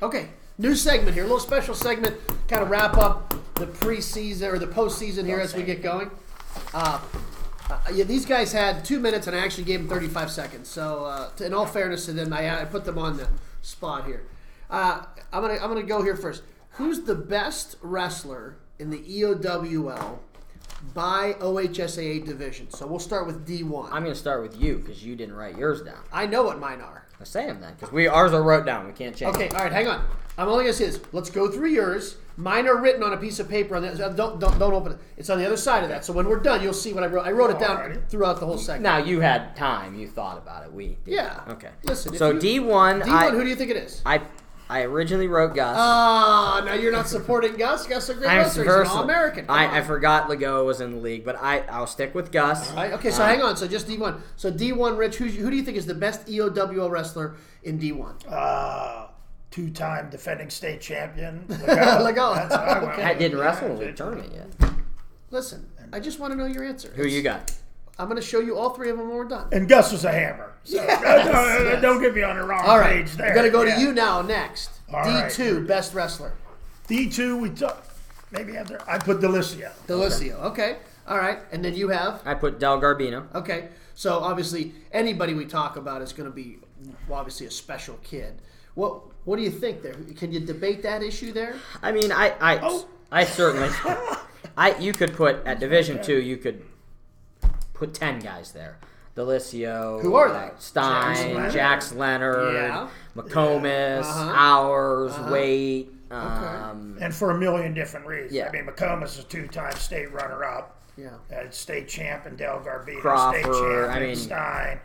Okay, new segment here. A little special segment, kind of wrap up the preseason or the postseason here as we get going. These guys had 2 minutes, and I actually gave them 35 seconds. So, in all fairness to them, I put them on the spot here. I'm gonna go here first. Who's the best wrestler in the EOWL by OHSAA division? So we'll start with D1. I'm going to start with you because you didn't write yours down. I know what mine are. Let's say them then, because ours are wrote down. We can't change. Okay, all right, hang on. I'm only gonna say this. Let's go through yours. Mine are written on a piece of paper. On the, don't open it. It's on the other side of that. So when we're done, you'll see what I wrote. I wrote it down throughout the whole segment. Now you had time. You thought about it. We did. Yeah. Okay. Listen. So D1. Who do you think it is? I originally wrote Gus. Now you're not supporting Gus. Gus is a great wrestler. He's an All-American. I forgot Lagoa was in the league, but I'll stick with Gus. All right, okay, so hang on. So just D1. So D1, Rich, who do you think is the best EOWL wrestler in D1? Two-time defending state champion. Lagoa. That's what I went with. I didn't wrestle in the league tournament yet. Listen, I just want to know your answer. Who you got? I'm going to show you all three of them when we're done. And Gus was a hammer. So don't get me on the wrong page there. We're going to go to you now next. All D2, right. best wrestler. D2, we took. Maybe after I put Delicio. Okay. All right. And then you have? I put Del Garbino. Okay. So obviously, anybody we talk about is going to be obviously a special kid. What do you think there? Can you debate that issue there? I mean, I certainly. You could put at Division II. You could put 10 guys there. Delicio. Who are they? Stein, Jax Leonard, McComas, Hours, Waite. And for a million different reasons. Yeah. I mean, McComas is a two-time state runner-up. Yeah. State champ in Del Garbino. Crawford, State champ in Stein.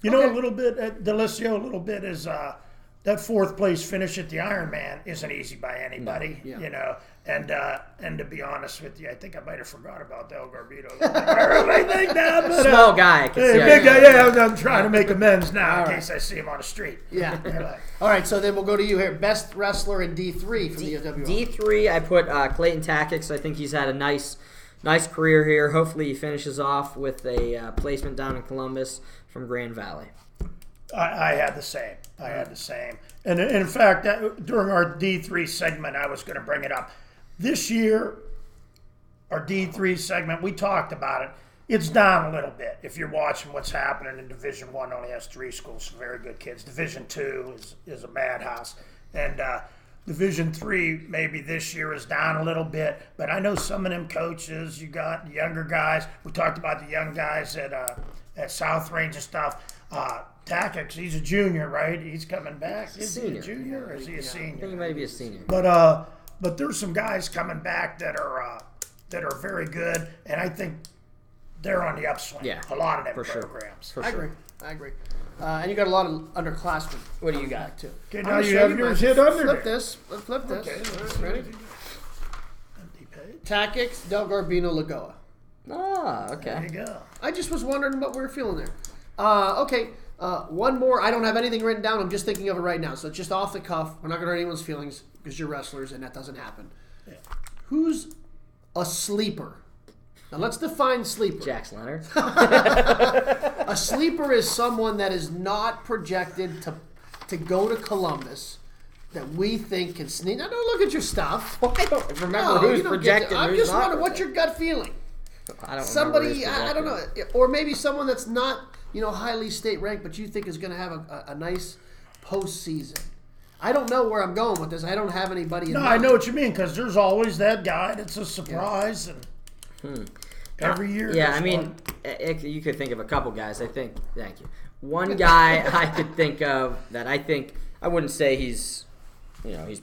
You know, a little bit at Delicio, a little bit is that fourth place finish at the Ironman isn't easy by anybody. No. Yeah. You know, and to be honest with you, I think I might have forgot about Del Garbino. I think that, but, small guy. I can see big guy. I'm trying to make amends now in case I see him on the street. Yeah. All right, so then we'll go to you here. Best wrestler in D3 from the EOWL. D3, I put Clayton Tactics. I think he's had a nice career here. Hopefully he finishes off with a placement down in Columbus from Grand Valley. I had the same. And in fact, during our D3 segment, I was going to bring it up. This year, our D3 segment, we talked about it. It's down a little bit. If you're watching what's happening in Division 1, only has 3 schools, some very good kids. Division 2 is a madhouse. And Division 3 maybe this year is down a little bit. But I know some of them coaches, you got younger guys. We talked about the young guys at South Range and stuff. Tactics, he's a junior, right? He's coming back. Is he a junior or is he a senior? I think he might be a senior. But there's some guys coming back that are very good, and I think they're on the upswing. Yeah, a lot of them for programs. Sure. I agree. And you got a lot of underclassmen. What do you got? Too. Okay, now you have yours hit under Flip this. Flip this. Okay, ready? Empty page. Tactics, Del Garbino, Lagoa. Okay. There you go. I just was wondering what we were feeling there. Okay. One more. I don't have anything written down. I'm just thinking of it right now. So it's just off the cuff. We're not going to hurt anyone's feelings because you're wrestlers and that doesn't happen. Yeah. Who's a sleeper? Now let's define sleeper. Jax Leonard. A sleeper is someone that is not projected to go to Columbus that we think can sneak. Now don't look at your stuff. I don't remember who's projected. I'm who's just not wondering what's projected. your gut feeling. I don't Somebody, remember who's I don't know, or maybe someone that's not, highly state ranked, but you think is going to have a nice postseason. I don't know where I'm going with this. I don't have anybody in mind. I know what you mean, because there's always that guy that's a surprise, and every year. Yeah, I mean, you could think of a couple guys. Thank you. One guy I could think of that I wouldn't say he's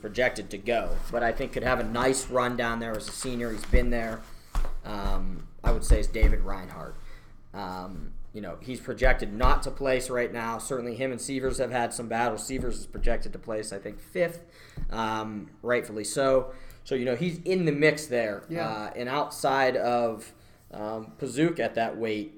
projected to go, but I think could have a nice run down there as a senior. He's been there. I would say is David Reinhardt. He's projected not to place right now. Certainly him and Severs have had some battles. Severs is projected to place, I think, 5th, rightfully so. So, he's in the mix there. Yeah. And outside of Pazook at that weight,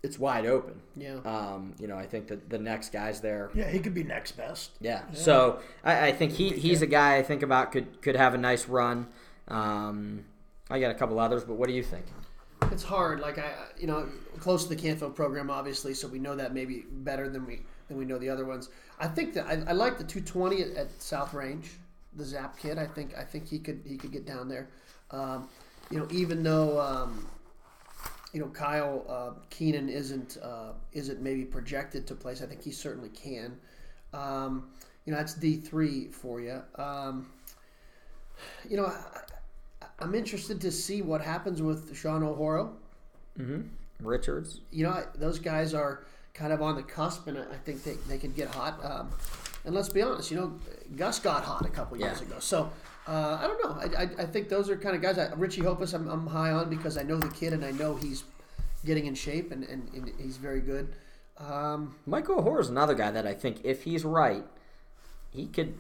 it's wide open. Yeah. I think that the next guy's there. Yeah, he could be next best. Yeah. So I think he's a guy I think about could have a nice run. I got a couple others, but what do you think? It's hard. Like close to the Canfield program, obviously, so we know that maybe better than and we know the other ones. I think that I like the 220 at South Range, the Zap kid. I think he could get down there. Even though Kyle Keenan isn't maybe projected to place, I think he certainly can. That's D3 for you. I'm interested to see what happens with Sean O'Horo. Richards. Those guys are kind of on the cusp, and I think they could get hot. And let's be honest, Gus got hot a couple years ago. So I don't know. I think those are kind of guys. Richie Hopus, I'm high on because I know the kid and I know he's getting in shape and he's very good. Michael O'Hara is another guy that I think if he's right, he could,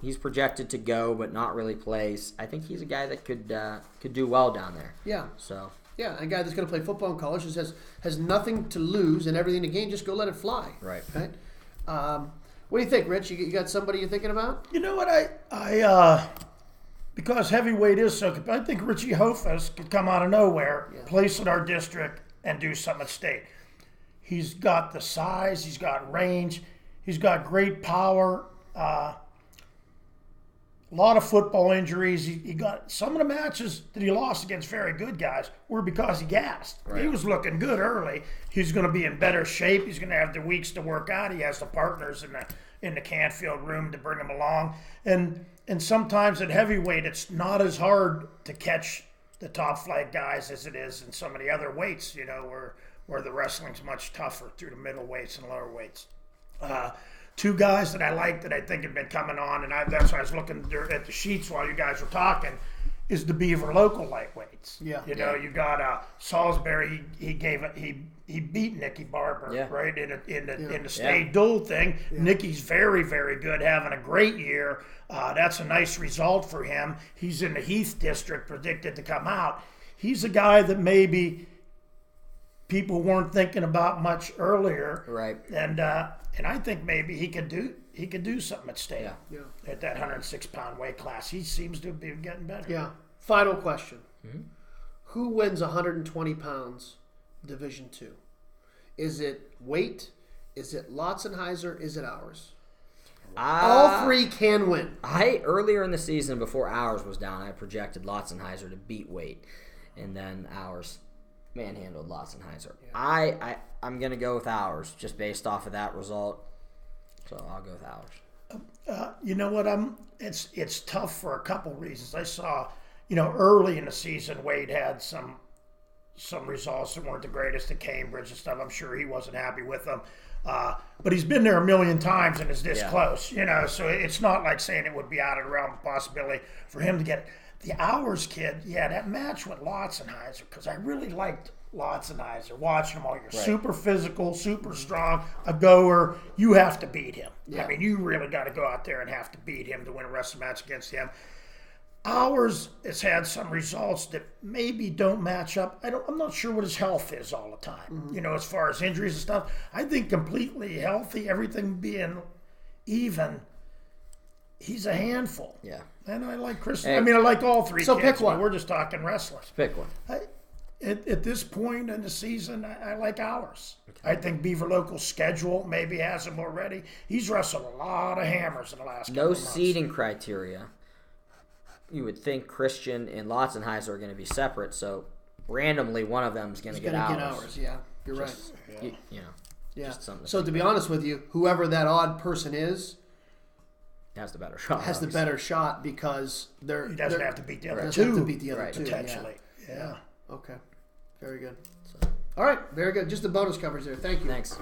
he's projected to go but not really place. I think he's a guy that could do well down there. Yeah. So. Yeah, a guy that's going to play football in college has nothing to lose and everything to gain. Just go let it fly. Right. What do you think, Rich? You got somebody you're thinking about? You know what? I because heavyweight is so. I think Richie Hofus could come out of nowhere, place in our district, and do something at state. He's got the size. He's got range. He's got great power. A lot of football injuries. He got some of the matches that he lost against very good guys were because he gassed. Right. He was looking good early. He's going to be in better shape. He's going to have the weeks to work out. He has the partners in the Canfield room to bring him along. And sometimes at heavyweight, it's not as hard to catch the top flight guys as it is in some of the other weights. Where the wrestling's much tougher through the middle weights and lower weights. Two guys that I like that I think have been coming on, and that's why I was looking at the sheets while you guys were talking, is the Beaver local lightweights. Yeah. You got Salisbury. He beat Nicky Barber, right, in the state duel thing. Yeah. Nicky's very, very good, having a great year. That's a nice result for him. He's in the Heath district, predicted to come out. He's a guy that maybe people weren't thinking about much earlier, right? And I think maybe he could do something at state. Yeah. At that 106-pound weight class. He seems to be getting better. Yeah. Final question. Mm-hmm. Who wins 120 pounds Division II? Is it weight? Is it Lotzenheiser? Is it ours? All three can win. Earlier in the season, before ours was down, I projected Lotzenheiser to beat weight. And then ours manhandled Lotzenheiser. Yeah. I'm going to go with ours just based off of that result. So I'll go with ours. You know what? It's tough for a couple reasons. I saw, early in the season, Wade had some results that weren't the greatest at Cambridge and stuff. I'm sure he wasn't happy with them. But he's been there a million times and is this close, so it's not like saying it would be out of the realm of possibility for him to get it. The Hours kid, that match with Lotzenheiser, because I really liked Lotzenheiser, watching him all year. Right. Super physical, super strong, a goer. You have to beat him. Yeah. I mean, you really got to go out there and have to beat him to win a wrestling match against him. Ours has had some results that maybe don't match up. I'm not sure what his health is all the time. Mm-hmm. As far as injuries and stuff. I think completely healthy, everything being even. He's a handful. Yeah. And I like Chris. I like all three kids. Pick one. We're just talking wrestlers. Pick one. At this point in the season, I like ours. Okay. I think Beaver Local's schedule maybe has him already. He's wrestled a lot of hammers in the last couple of months. No seeding criteria. You would think Christian and Lotzenheiser are going to be separate, so randomly one of them is going to get ours. Get ours, yeah. You're right. Yeah. So to be honest with you, whoever that odd person is, has the better shot. Has the better shot because he doesn't have to beat the other two. Doesn't have to beat the other two. Potentially. Yeah. Okay. Very good. All right. Very good. Just the bonus coverage there. Thank you. Thanks.